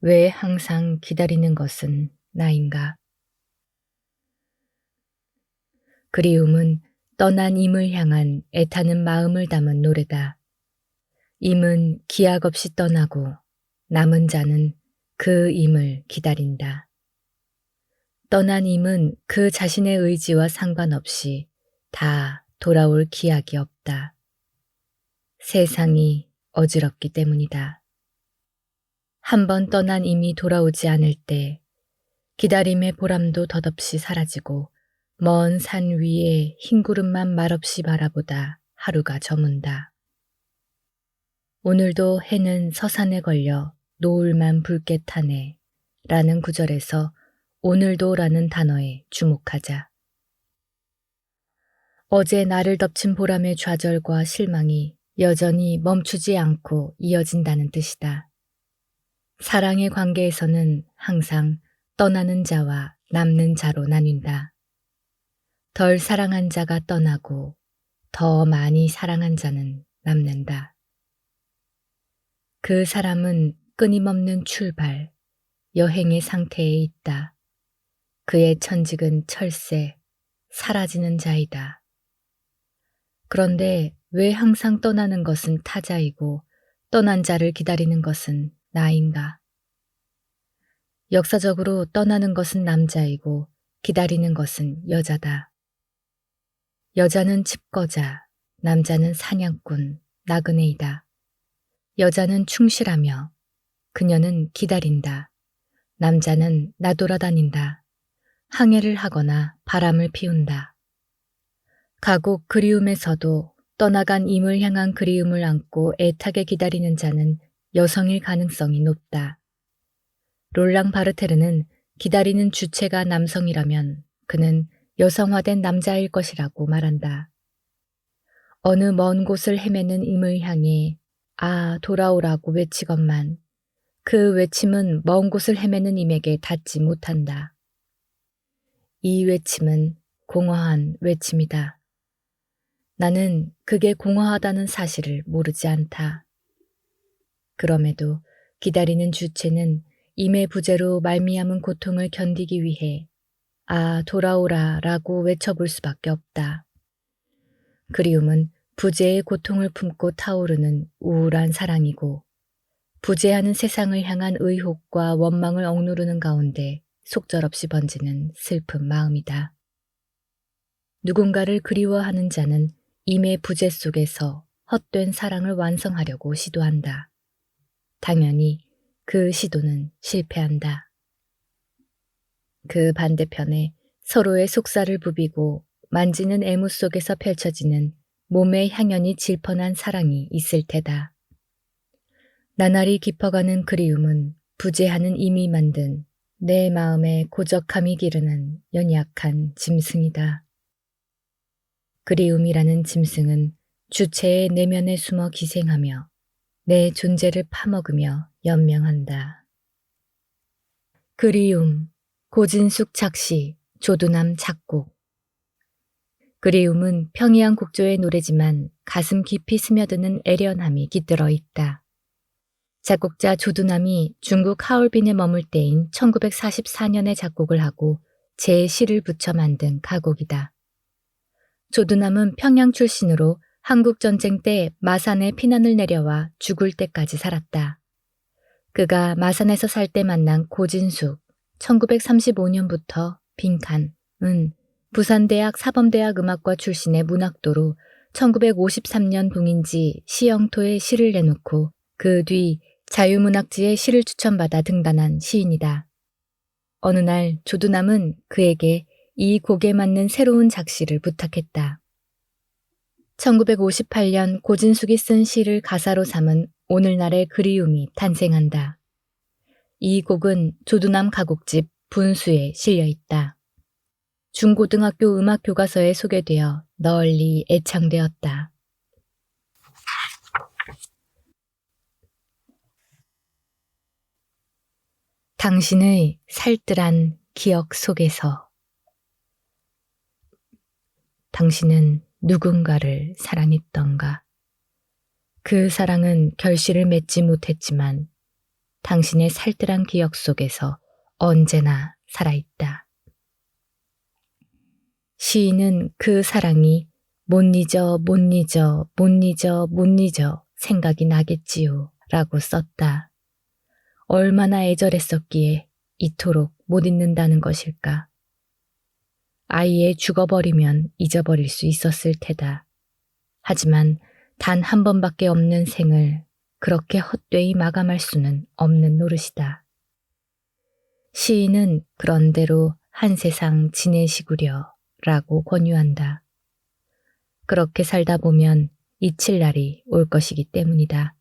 왜 항상 기다리는 것은 나인가? 그리움은 떠난 임을 향한 애타는 마음을 담은 노래다. 임은 기약 없이 떠나고 남은 자는 그 임을 기다린다. 떠난 임은 그 자신의 의지와 상관없이 다 돌아올 기약이 없다. 세상이 어지럽기 때문이다. 한 번 떠난 임이 돌아오지 않을 때 기다림의 보람도 덧없이 사라지고 먼 산 위에 흰 구름만 말없이 바라보다 하루가 저문다. 오늘도 해는 서산에 걸려 노을만 붉게 타네 라는 구절에서 오늘도라는 단어에 주목하자. 어제 나를 덮친 보람의 좌절과 실망이 여전히 멈추지 않고 이어진다는 뜻이다. 사랑의 관계에서는 항상 떠나는 자와 남는 자로 나뉜다. 덜 사랑한 자가 떠나고 더 많이 사랑한 자는 남는다. 그 사람은 끊임없는 출발, 여행의 상태에 있다. 그의 천직은 철새, 사라지는 자이다. 그런데 왜 항상 떠나는 것은 타자이고 떠난 자를 기다리는 것은 나인가? 역사적으로 떠나는 것은 남자이고 기다리는 것은 여자다. 여자는 집거자, 남자는 사냥꾼, 나그네이다. 여자는 충실하며 그녀는 기다린다. 남자는 나돌아다닌다. 항해를 하거나 바람을 피운다. 가곡 그리움에서도 떠나간 임을 향한 그리움을 안고 애타게 기다리는 자는 여성일 가능성이 높다. 롤랑 바르테르는 기다리는 주체가 남성이라면 그는 여성화된 남자일 것이라고 말한다. 어느 먼 곳을 헤매는 임을 향해 아, 돌아오라고 외치건만 그 외침은 먼 곳을 헤매는 임에게 닿지 못한다. 이 외침은 공허한 외침이다. 나는 그게 공허하다는 사실을 모르지 않다. 그럼에도 기다리는 주체는 임의 부재로 말미암은 고통을 견디기 위해 아, 돌아오라 라고 외쳐볼 수밖에 없다. 그리움은 부재의 고통을 품고 타오르는 우울한 사랑이고 부재하는 세상을 향한 의혹과 원망을 억누르는 가운데 속절없이 번지는 슬픈 마음이다. 누군가를 그리워하는 자는 임의 부재 속에서 헛된 사랑을 완성하려고 시도한다. 당연히 그 시도는 실패한다. 그 반대편에 서로의 속살을 부비고 만지는 애무 속에서 펼쳐지는 몸의 향연이 질펀한 사랑이 있을 테다. 나날이 깊어가는 그리움은 부재하는 임이 만든 내 마음의 고적함이 기르는 연약한 짐승이다. 그리움이라는 짐승은 주체의 내면에 숨어 기생하며 내 존재를 파먹으며 연명한다. 그리움, 고진숙 작시, 조두남 작곡. 그리움은 평이한 곡조의 노래지만 가슴 깊이 스며드는 애련함이 깃들어 있다. 작곡자 조두남이 중국 하얼빈에 머물 때인 1944년에 작곡을 하고 제 시를 붙여 만든 가곡이다. 조두남은 평양 출신으로 한국전쟁 때 마산에 피난을 내려와 죽을 때까지 살았다. 그가 마산에서 살 때 만난 고진숙, 1935년부터 빈칸은 부산대학 사범대학 음악과 출신의 문학도로 1953년 동인지 시영토에 시를 내놓고 그 뒤 자유문학지에 시를 추천받아 등단한 시인이다. 어느 날 조두남은 그에게 이 곡에 맞는 새로운 작시를 부탁했다. 1958년 고진숙이 쓴 시를 가사로 삼은 오늘날의 그리움이 탄생한다. 이 곡은 조두남 가곡집 분수에 실려 있다. 중고등학교 음악 교과서에 소개되어 널리 애창되었다. 당신의 살뜰한 기억 속에서 당신은 누군가를 사랑했던가? 그 사랑은 결실을 맺지 못했지만 당신의 살뜰한 기억 속에서 언제나 살아있다. 시인은 그 사랑이 못 잊어, 못 잊어, 못 잊어, 못 잊어 생각이 나겠지요 라고 썼다. 얼마나 애절했었기에 이토록 못 잊는다는 것일까. 아이에 죽어버리면 잊어버릴 수 있었을 테다. 하지만 단 한 번밖에 없는 생을 그렇게 헛되이 마감할 수는 없는 노릇이다. 시인은 그런대로 한 세상 지내시구려 라고 권유한다. 그렇게 살다 보면 잊힐 날이 올 것이기 때문이다.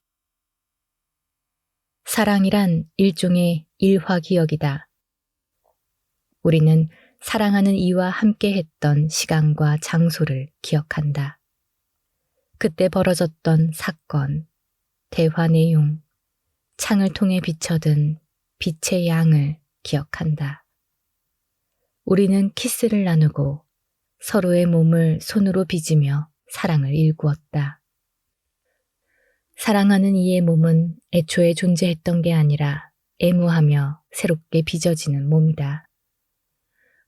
사랑이란 일종의 일화기억이다. 우리는 사랑하는 이와 함께 했던 시간과 장소를 기억한다. 그때 벌어졌던 사건, 대화 내용, 창을 통해 비춰든 빛의 양을 기억한다. 우리는 키스를 나누고 서로의 몸을 손으로 빚으며 사랑을 일구었다. 사랑하는 이의 몸은 애초에 존재했던 게 아니라 애무하며 새롭게 빚어지는 몸이다.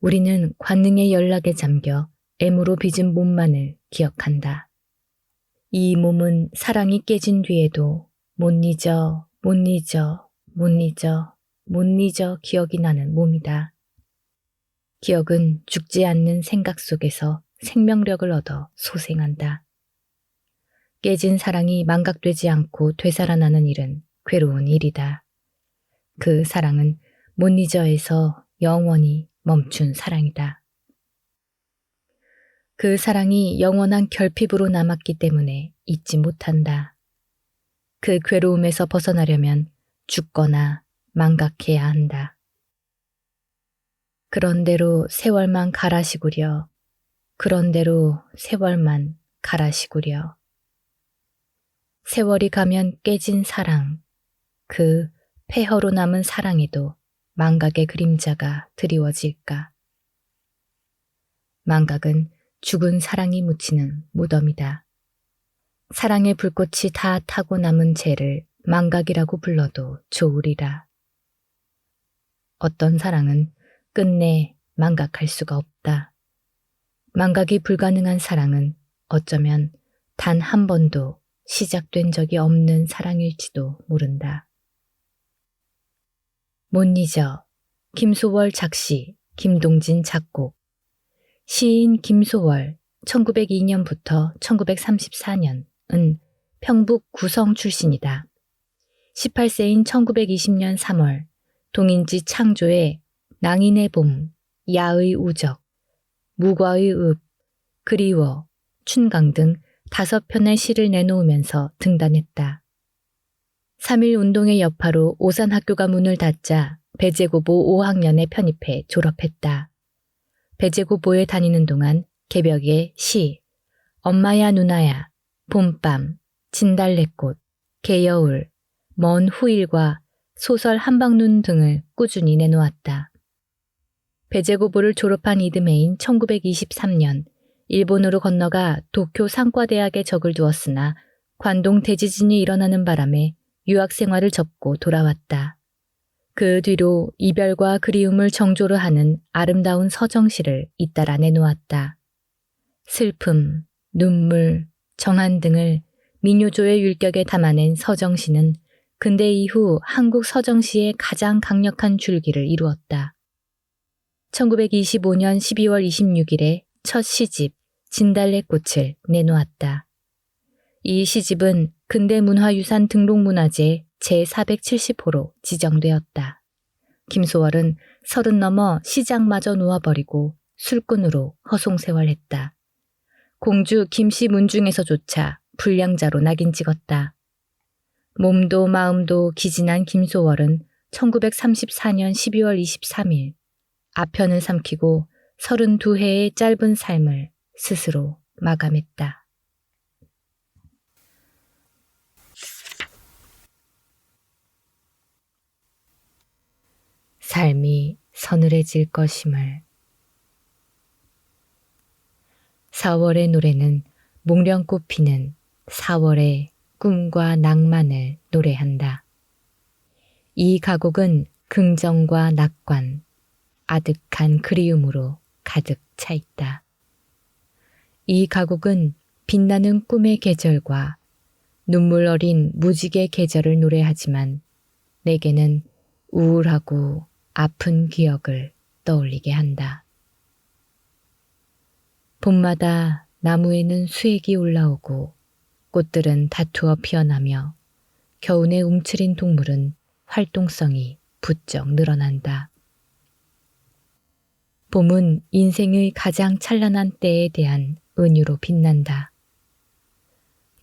우리는 관능의 연락에 잠겨 애무로 빚은 몸만을 기억한다. 이 몸은 사랑이 깨진 뒤에도 못 잊어, 못 잊어, 못 잊어, 못 잊어 기억이 나는 몸이다. 기억은 죽지 않는 생각 속에서 생명력을 얻어 소생한다. 깨진 사랑이 망각되지 않고 되살아나는 일은 괴로운 일이다. 그 사랑은 못 잊어에서 영원히 멈춘 사랑이다. 그 사랑이 영원한 결핍으로 남았기 때문에 잊지 못한다. 그 괴로움에서 벗어나려면 죽거나 망각해야 한다. 그런대로 세월만 가라시구려. 그런대로 세월만 가라시구려. 세월이 가면 깨진 사랑, 그 폐허로 남은 사랑에도 망각의 그림자가 드리워질까. 망각은 죽은 사랑이 묻히는 무덤이다. 사랑의 불꽃이 다 타고 남은 죄를 망각이라고 불러도 좋으리라. 어떤 사랑은 끝내 망각할 수가 없다. 망각이 불가능한 사랑은 어쩌면 단 한 번도 시작된 적이 없는 사랑일지도 모른다. 못 잊어. 김소월 작시, 김동진 작곡. 시인 김소월 1902년부터 1934년은 평북 구성 출신이다. 18세인 1920년 3월 동인지 창조의 낭인의 봄, 야의 우적, 무과의 읍, 그리워, 춘강 등 5편의 시를 내놓으면서 등단했다. 3.1 운동의 여파로 오산학교가 문을 닫자 배제고보 5학년에 편입해 졸업했다. 배제고보에 다니는 동안 개벽의 시, 엄마야 누나야, 봄밤, 진달래꽃, 개여울, 먼 후일과 소설 한방눈 등을 꾸준히 내놓았다. 배제고보를 졸업한 이듬해인 1923년 일본으로 건너가 도쿄 상과대학에 적을 두었으나 관동 대지진이 일어나는 바람에 유학 생활을 접고 돌아왔다. 그 뒤로 이별과 그리움을 정조로 하는 아름다운 서정시를 잇따라 내놓았다. 슬픔, 눈물, 정한 등을 민요조의 율격에 담아낸 서정시는 근대 이후 한국 서정시의 가장 강력한 줄기를 이루었다. 1925년 12월 26일에 첫 시집 진달래꽃을 내놓았다. 이 시집은 근대문화유산 등록문화재 제470호로 지정되었다. 김소월은 30 넘어 시장마저 놓아버리고 술꾼으로 허송세월했다. 공주 김씨 문중에서조차 불량자로 낙인 찍었다. 몸도 마음도 기진한 김소월은 1934년 12월 23일 아편을 삼키고 32해의 짧은 삶을 스스로 마감했다. 삶이 서늘해질 것임을. 4월의 노래는 목련꽃 피는 4월의 꿈과 낭만을 노래한다. 이 가곡은 긍정과 낙관, 아득한 그리움으로 가득 차 있다. 이 가곡은 빛나는 꿈의 계절과 눈물 어린 무지개 계절을 노래하지만 내게는 우울하고 아픈 기억을 떠올리게 한다. 봄마다 나무에는 수액이 올라오고 꽃들은 다투어 피어나며 겨우내 움츠린 동물은 활동성이 부쩍 늘어난다. 봄은 인생의 가장 찬란한 때에 대한 은유로 빛난다.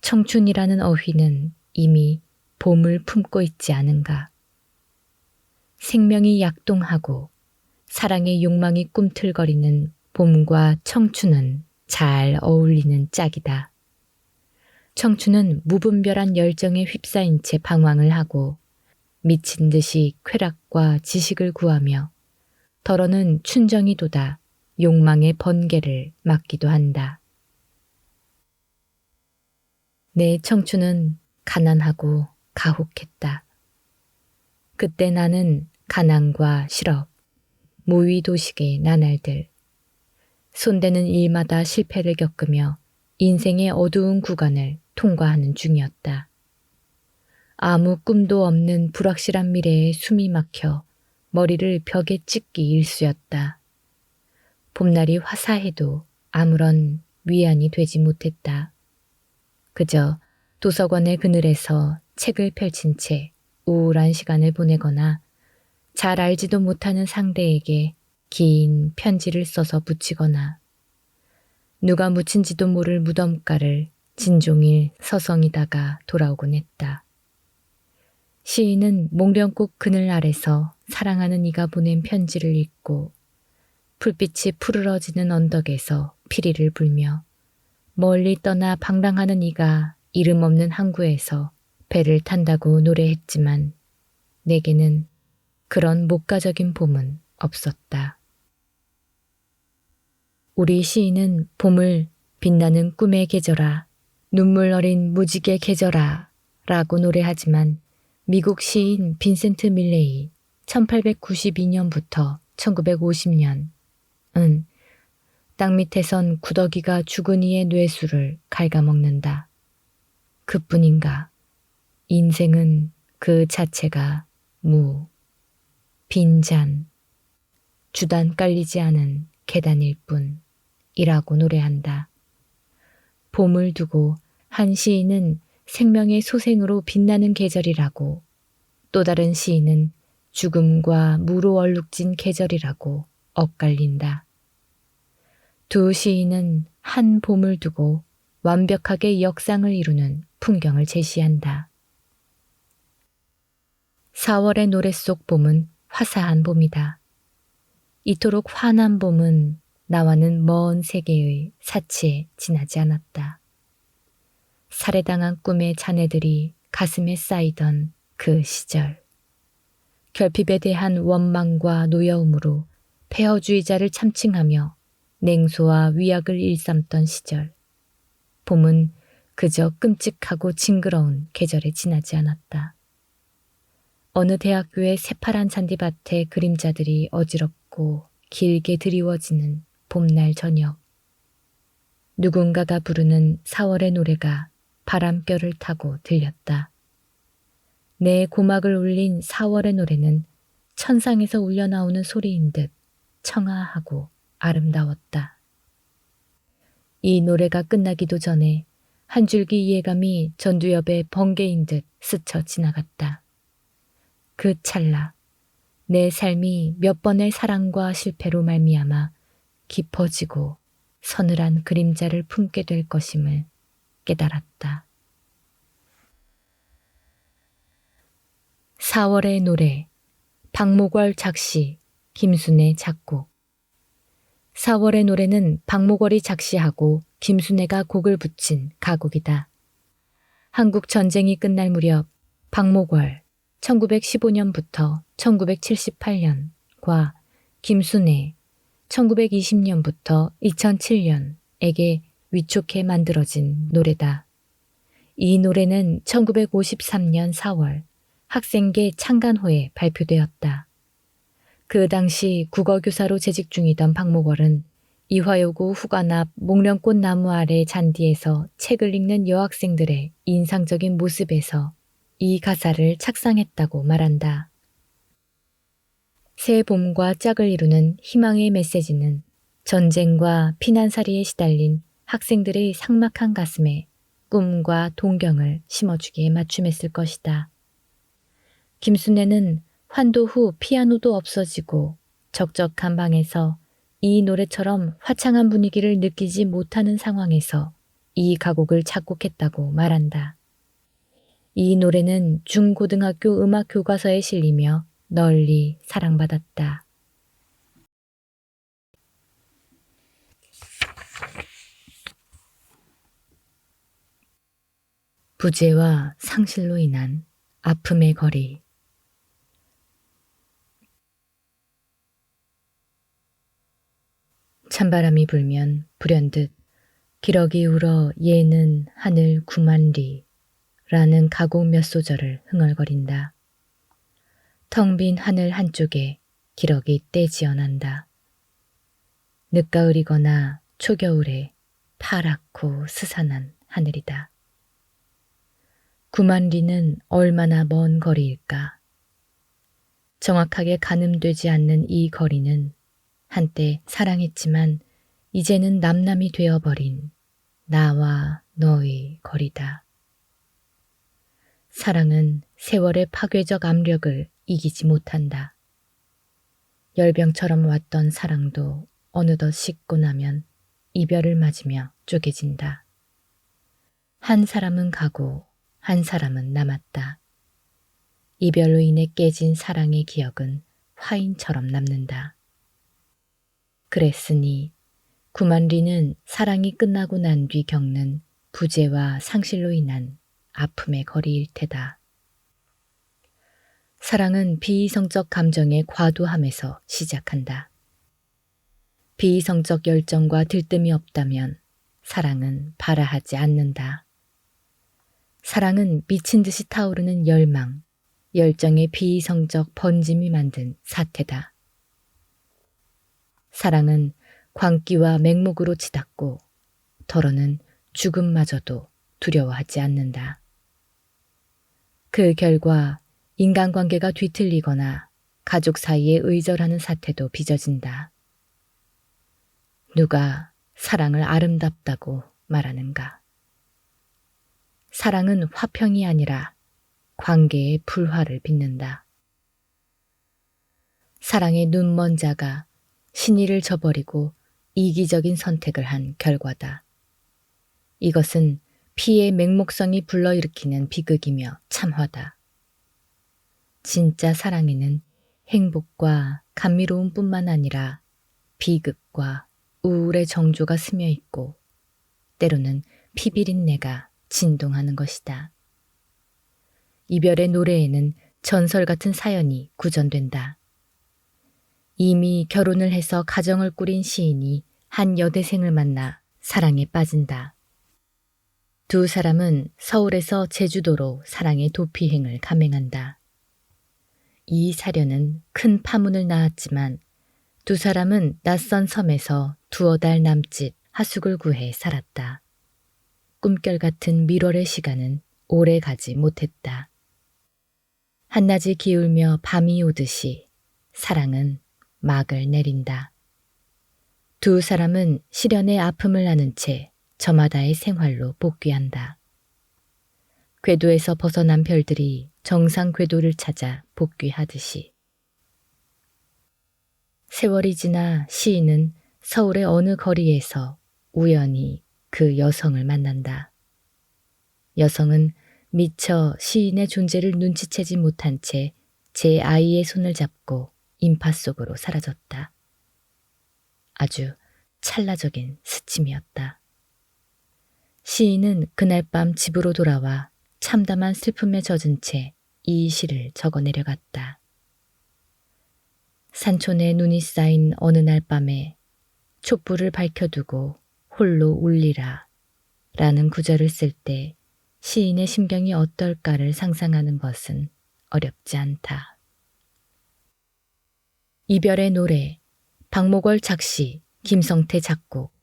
청춘이라는 어휘는 이미 봄을 품고 있지 않은가. 생명이 약동하고 사랑의 욕망이 꿈틀거리는 봄과 청춘은 잘 어울리는 짝이다. 청춘은 무분별한 열정에 휩싸인 채 방황을 하고 미친 듯이 쾌락과 지식을 구하며 더러는 춘정이 돋아 욕망의 번개를 맞기도 한다. 내 청춘은 가난하고 가혹했다. 그때 나는 가난과 실업, 모의도식의 나날들, 손대는 일마다 실패를 겪으며 인생의 어두운 구간을 통과하는 중이었다. 아무 꿈도 없는 불확실한 미래에 숨이 막혀 머리를 벽에 찍기 일쑤였다. 봄날이 화사해도 아무런 위안이 되지 못했다. 그저 도서관의 그늘에서 책을 펼친 채 우울한 시간을 보내거나 잘 알지도 못하는 상대에게 긴 편지를 써서 붙이거나 누가 묻힌지도 모를 무덤가를 진종일 서성이다가 돌아오곤 했다. 시인은 몽령꽃 그늘 아래서 사랑하는 이가 보낸 편지를 읽고 불빛이 푸르러지는 언덕에서 피리를 불며 멀리 떠나 방랑하는 이가 이름 없는 항구에서 배를 탄다고 노래했지만 내게는 그런 목가적인 봄은 없었다. 우리 시인은 봄을 빛나는 꿈의 계절아, 눈물 어린 무지개 계절아 라고 노래하지만 미국 시인 빈센트 밀레이 1892년부터 1950년은 땅 밑에선 구더기가 죽은 이의 뇌수를 갉아먹는다. 그뿐인가? 인생은 그 자체가 빈잔, 주단 깔리지 않은 계단일 뿐이라고 노래한다. 봄을 두고 한 시인은 생명의 소생으로 빛나는 계절이라고, 또 다른 시인은 죽음과 무로 얼룩진 계절이라고 엇갈린다. 두 시인은 한 봄을 두고 완벽하게 역상을 이루는 풍경을 제시한다. 4월의 노래 속 봄은 화사한 봄이다. 이토록 환한 봄은 나와는 먼 세계의 사치에 지나지 않았다. 살해당한 꿈의 잔해들이 가슴에 쌓이던 그 시절. 결핍에 대한 원망과 노여움으로 폐허주의자를 참칭하며 냉소와 위약을 일삼던 시절. 봄은 그저 끔찍하고 징그러운 계절에 지나지 않았다. 어느 대학교의 새파란 잔디밭에 그림자들이 어지럽고 길게 드리워지는 봄날 저녁. 누군가가 부르는 4월의 노래가 바람결을 타고 들렸다. 내 고막을 울린 4월의 노래는 천상에서 울려나오는 소리인 듯 청아하고 아름다웠다. 이 노래가 끝나기도 전에 한 줄기 이해감이 전두엽의 번개인 듯 스쳐 지나갔다. 그 찰나 내 삶이 몇 번의 사랑과 실패로 말미암아 깊어지고 서늘한 그림자를 품게 될 것임을 깨달았다. 4월의 노래, 박목월 작시, 김순애 작곡. 4월의 노래는 박목월이 작시하고 김순애가 곡을 붙인 가곡이다. 한국 전쟁이 끝날 무렵 박목월 1915년부터 1978년과 김순애 1920년부터 2007년에게 위촉해 만들어진 노래다. 이 노래는 1953년 4월 학생계 창간호에 발표되었다. 그 당시 국어교사로 재직 중이던 박목월은 이화여고 후관 앞 목련꽃 나무 아래 잔디에서 책을 읽는 여학생들의 인상적인 모습에서 이 가사를 착상했다고 말한다. 새 봄과 짝을 이루는 희망의 메시지는 전쟁과 피난살이에 시달린 학생들의 삭막한 가슴에 꿈과 동경을 심어주기에 맞춤했을 것이다. 김순애는 환도 후 피아노도 없어지고 적적한 방에서 이 노래처럼 화창한 분위기를 느끼지 못하는 상황에서 이 가곡을 작곡했다고 말한다. 이 노래는 중고등학교 음악 교과서에 실리며 널리 사랑받았다. 부재와 상실로 인한 아픔의 거리. 찬바람이 불면 불현듯 기러기 울어 얘는 하늘 9만 리라는 가곡 몇 소절을 흥얼거린다. 텅 빈 하늘 한쪽에 기러기 떼 지어난다. 늦가을이거나 초겨울에 파랗고 스산한 하늘이다. 9만 리는 얼마나 먼 거리일까? 정확하게 가늠되지 않는 이 거리는 한때 사랑했지만 이제는 남남이 되어버린 나와 너의 거리다. 사랑은 세월의 파괴적 압력을 이기지 못한다. 열병처럼 왔던 사랑도 어느덧 식고 나면 이별을 맞으며 쪼개진다. 한 사람은 가고 한 사람은 남았다. 이별로 인해 깨진 사랑의 기억은 화인처럼 남는다. 그랬으니 9만 리는 사랑이 끝나고 난 뒤 겪는 부재와 상실로 인한 아픔의 거리일 테다. 사랑은 비이성적 감정의 과도함에서 시작한다. 비이성적 열정과 들뜸이 없다면 사랑은 발아하지 않는다. 사랑은 미친 듯이 타오르는 열망, 열정의 비이성적 번짐이 만든 사태다. 사랑은 광기와 맹목으로 치닫고 더러는 죽음마저도 두려워하지 않는다. 그 결과 인간관계가 뒤틀리거나 가족 사이에 의절하는 사태도 빚어진다. 누가 사랑을 아름답다고 말하는가? 사랑은 화평이 아니라 관계의 불화를 빚는다. 사랑의 눈먼 자가 신의를 저버리고 이기적인 선택을 한 결과다. 이것은 피의 맹목성이 불러일으키는 비극이며 참화다. 진짜 사랑에는 행복과 감미로움뿐만 아니라 비극과 우울의 정조가 스며 있고 때로는 피비린내가 진동하는 것이다. 이별의 노래에는 전설 같은 사연이 구전된다. 이미 결혼을 해서 가정을 꾸린 시인이 한 여대생을 만나 사랑에 빠진다. 두 사람은 서울에서 제주도로 사랑의 도피행을 감행한다. 이 사련은 큰 파문을 낳았지만 두 사람은 낯선 섬에서 두어 달 남짓 하숙을 구해 살았다. 꿈결 같은 밀월의 시간은 오래 가지 못했다. 한낮이 기울며 밤이 오듯이 사랑은 막을 내린다. 두 사람은 시련의 아픔을 아는 채 저마다의 생활로 복귀한다. 궤도에서 벗어난 별들이 정상 궤도를 찾아 복귀하듯이. 세월이 지나 시인은 서울의 어느 거리에서 우연히 그 여성을 만난다. 여성은 미처 시인의 존재를 눈치채지 못한 채 제 아이의 손을 잡고 인파 속으로 사라졌다. 아주 찰나적인 스침이었다. 시인은 그날 밤 집으로 돌아와 참담한 슬픔에 젖은 채 이 시를 적어 내려갔다. 산촌에 눈이 쌓인 어느 날 밤에 촛불을 밝혀두고 홀로 울리라 라는 구절을 쓸 때 시인의 심경이 어떨까를 상상하는 것은 어렵지 않다. 이별의 노래, 박목월 작시, 김성태 작곡.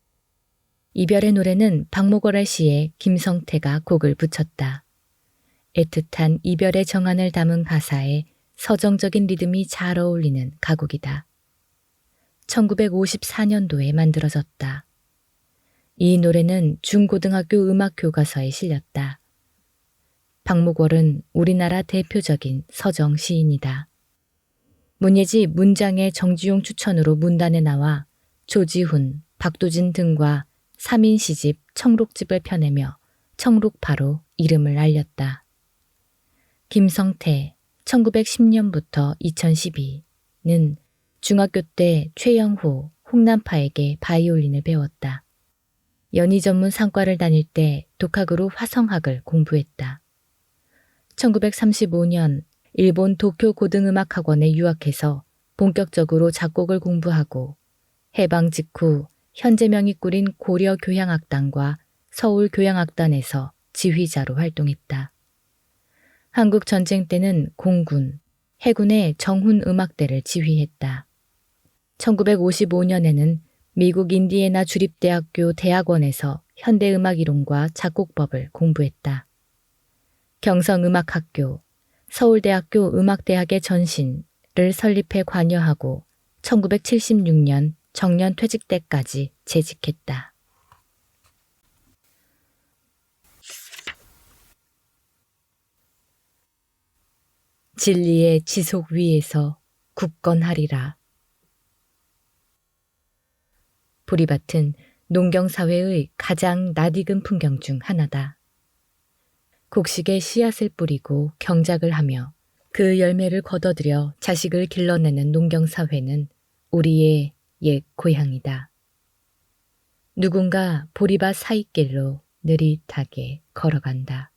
이별의 노래는 박목월의 시에 김성태가 곡을 붙였다. 애틋한 이별의 정안을 담은 가사에 서정적인 리듬이 잘 어울리는 가곡이다. 1954년도에 만들어졌다. 이 노래는 중고등학교 음악 교과서에 실렸다. 박목월은 우리나라 대표적인 서정 시인이다. 문예지 문장의 정지용 추천으로 문단에 나와 조지훈, 박두진 등과 3인 시집 청록집을 펴내며 청록파로 이름을 알렸다. 김성태 1910년부터 2012는 중학교 때 최영호, 홍남파에게 바이올린을 배웠다. 연희 전문 상과를 다닐 때 독학으로 화성학을 공부했다. 1935년 일본 도쿄 고등음악학원에 유학해서 본격적으로 작곡을 공부하고 해방 직후 현재명이 꾸린 고려 교향악단과 서울 교향악단에서 지휘자로 활동했다. 한국 전쟁 때는 공군, 해군의 정훈 음악대를 지휘했다. 1955년에는 미국 인디애나 주립대학교 대학원에서 현대음악 이론과 작곡법을 공부했다. 경성음악학교, 서울대학교 음악대학의 전신을 설립해 관여하고 1976년 정년 퇴직 때까지 재직했다. 진리의 지속 위에서 굳건하리라. 보리밭은 농경사회의 가장 낯익은 풍경 중 하나다. 곡식에 씨앗을 뿌리고 경작을 하며 그 열매를 거둬들여 자식을 길러내는 농경사회는 우리의 옛 고향이다. 누군가 보리밭 사이길로 느릿하게 걸어간다.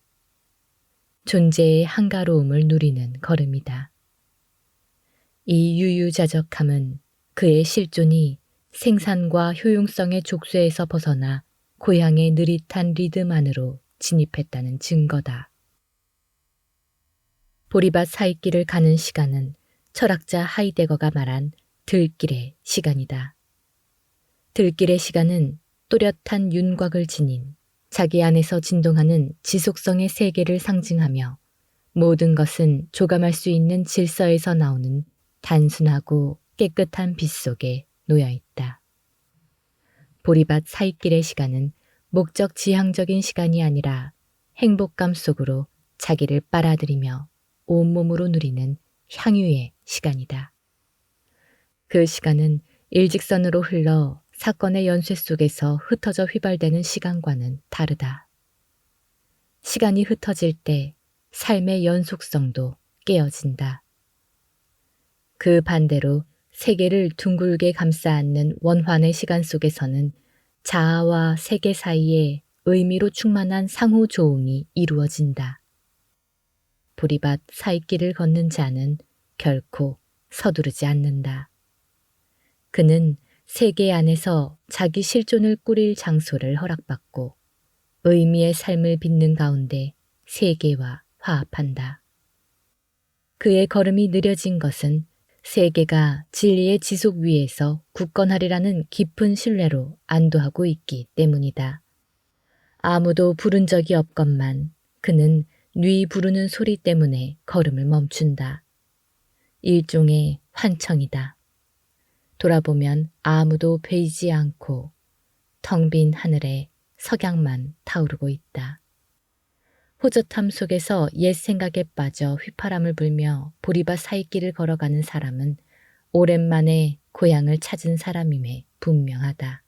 존재의 한가로움을 누리는 걸음이다. 이 유유자적함은 그의 실존이 생산과 효용성의 족쇄에서 벗어나 고향의 느릿한 리듬 안으로 진입했다는 증거다. 보리밭 사이길을 가는 시간은 철학자 하이데거가 말한 들길의 시간이다. 들길의 시간은 또렷한 윤곽을 지닌 자기 안에서 진동하는 지속성의 세계를 상징하며 모든 것은 조감할 수 있는 질서에서 나오는 단순하고 깨끗한 빛 속에 놓여 있다. 보리밭 사이길의 시간은 목적 지향적인 시간이 아니라 행복감 속으로 자기를 빨아들이며 온몸으로 누리는 향유의 시간이다. 그 시간은 일직선으로 흘러 사건의 연쇄 속에서 흩어져 휘발되는 시간과는 다르다. 시간이 흩어질 때 삶의 연속성도 깨어진다. 그 반대로 세계를 둥글게 감싸 안는 원환의 시간 속에서는 자아와 세계 사이에 의미로 충만한 상호조응이 이루어진다. 보리밭 사이길을 걷는 자는 결코 서두르지 않는다. 그는 세계 안에서 자기 실존을 꾸릴 장소를 허락받고 의미의 삶을 빚는 가운데 세계와 화합한다. 그의 걸음이 느려진 것은 세계가 진리의 지속 위에서 굳건하리라는 깊은 신뢰로 안도하고 있기 때문이다. 아무도 부른 적이 없건만 그는 뉘 부르는 소리 때문에 걸음을 멈춘다. 일종의 환청이다. 돌아보면 아무도 베이지 않고 텅 빈 하늘에 석양만 타오르고 있다. 호젓함 속에서 옛 생각에 빠져 휘파람을 불며 보리밭 사이길을 걸어가는 사람은 오랜만에 고향을 찾은 사람임에 분명하다.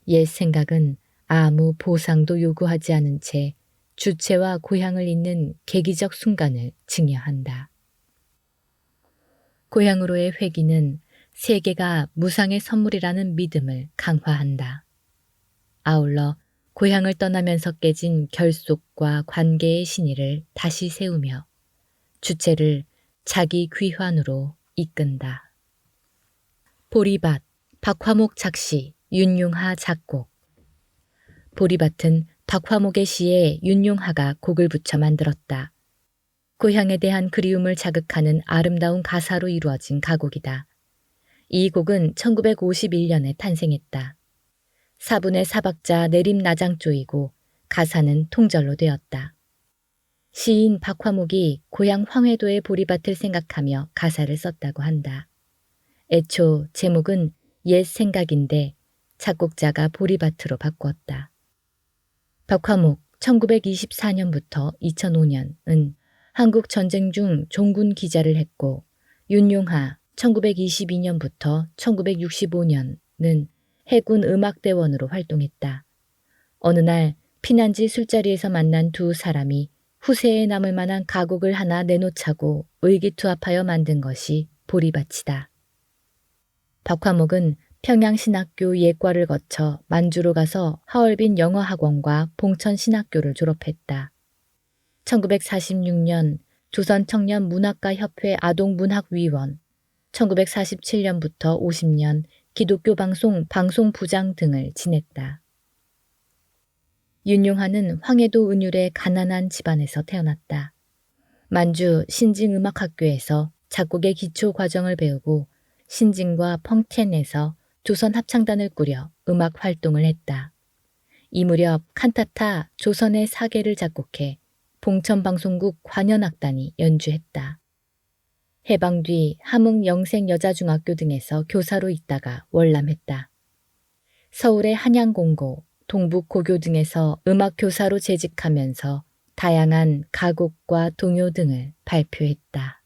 옛 생각은 아무 보상도 요구하지 않은 채 주체와 고향을 잇는 계기적 순간을 증여한다. 고향으로의 회귀는 세계가 무상의 선물이라는 믿음을 강화한다. 아울러 고향을 떠나면서 깨진 결속과 관계의 신의를 다시 세우며 주체를 자기 귀환으로 이끈다. 보리밭, 박화목 작시, 윤용하 작곡. 보리밭은 박화목의 시에 윤용하가 곡을 붙여 만들었다. 고향에 대한 그리움을 자극하는 아름다운 가사로 이루어진 가곡이다. 이 곡은 1951년에 탄생했다. 사분의 사박자 내림나장조이고 가사는 통절로 되었다. 시인 박화목이 고향 황해도의 보리밭을 생각하며 가사를 썼다고 한다. 애초 제목은 옛 생각인데 작곡자가 보리밭으로 바꾸었다. 박화목 1924년부터 2005년은 한국 전쟁 중 종군 기자를 했고, 윤용하 1922년부터 1965년은 해군 음악대원으로 활동했다. 어느 날 피난지 술자리에서 만난 두 사람이 후세에 남을 만한 가곡을 하나 내놓자고 의기투합하여 만든 것이 보리밭이다. 박화목은 평양신학교 예과를 거쳐 만주로 가서 하얼빈 영어학원과 봉천신학교를 졸업했다. 1946년 조선청년문학가협회 아동문학위원, 1947년부터 50년 기독교 방송 방송부장 등을 지냈다. 윤용하는 황해도 은율의 가난한 집안에서 태어났다. 만주 신징음악학교에서 작곡의 기초 과정을 배우고 신진과 펑텐에서 조선 합창단을 꾸려 음악 활동을 했다. 이 무렵 칸타타 조선의 사계를 작곡해 봉천방송국 관현악단이 연주했다. 해방 뒤 함흥 영생여자중학교 등에서 교사로 있다가 월남했다. 서울의 한양공고, 동북고교 등에서 음악교사로 재직하면서 다양한 가곡과 동요 등을 발표했다.